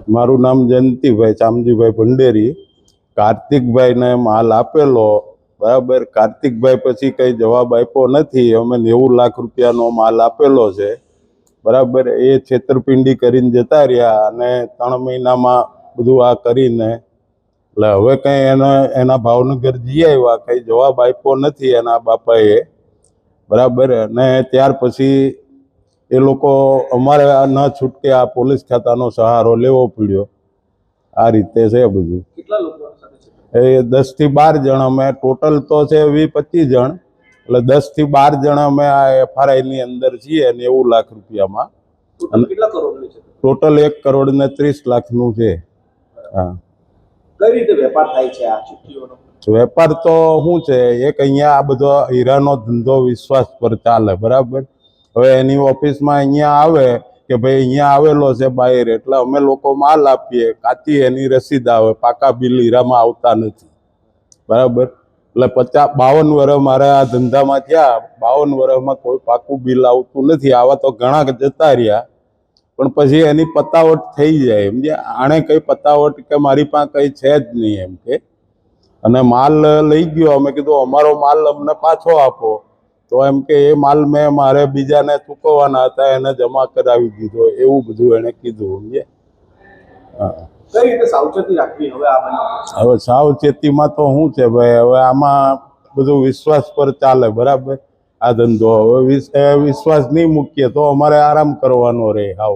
મારું નામ જયંતિભાઈ ચામજીભાઈ ભંડેરી. કાર્તિકભાઈને માલ આપેલો, બરાબર. કાર્તિકભાઈ પછી કંઈ જવાબ આપ્યો નથી. અમે 90 લાખ રૂપિયાનો માલ આપેલો છે, બરાબર. એ છેતરપિંડી કરીને જતા રહ્યા અને 3 મહિનામાં બધું આ કરીને એટલે હવે કંઈ એના ભાવનગર જઈ આવ્યા, કંઈ જવાબ આપ્યો નથી એના બાપાએ, બરાબર. અને ત્યાર પછી એ લોકો અમારે ન છૂટકે આ પોલીસ ખાતાનો સહારો લેવો પડ્યો. આ રીતે છે બધું. કેટલા લોકો એ 10 થી 12 જણ અમે ટોટલ તો છે 20-25 જણ, એટલે 10 થી 12 જણ અમે આ FRI ની અંદર છીએ 90 લાખ રૂપિયામાં. કેટલા કરોડ છે? ટોટલ 1 કરોડ ને 30 લાખનું છે. હા. કઈ રીતે વેપાર થાય છે આ ચિઠ્ઠીઓનો? વેપાર તો શું છે, એક અહીંયા આ બધો હીરાનો ધંધો વિશ્વાસ પર ચાલે, બરાબર. હવે એની ઓફિસમાં અહીંયા આવે કે ભાઈ અહીંયા આવેલો છે બાયર, એટલે અમે લોકો માલ આપીએ, કાચી એની રસીદ આવે, પાકા બિલ હીરામાં આવતા નથી, બરાબર. એટલે 52 વર્ષ મારે આ ધંધામાં થયા, 52 વર્ષમાં કોઈ પાકું બિલ આવતું નથી. આવા તો ઘણા જતા રહ્યા, પણ પછી એની પતાવટ થઈ જાય. સમજે, આણે કઈ પતાવટ કે મારી પાસે કઈ છે જ નહીં એમ કે. અને માલ લઈ ગયો, અમે કીધું અમારો માલ અમને પાછો આપો, તો એમ કે એ માલ મેં મારે બીજાને ચૂકવવાના હતા, એને જમા કરાવી દીધો, એવું બધું એને કીધું. સમજે. હા. કઈ રીતે સાવચેતી રાખવી હવે આ બનાવ? હવે સાવચેતીમાં તો શું છે ભાઈ, હવે આમાં બધું વિશ્વાસ પર ચાલે, બરાબર. આ ધંધો હવે વિશ્વાસ નહીં મૂકીએ તો અમારે આરામ કરવાનો રહે. હાવ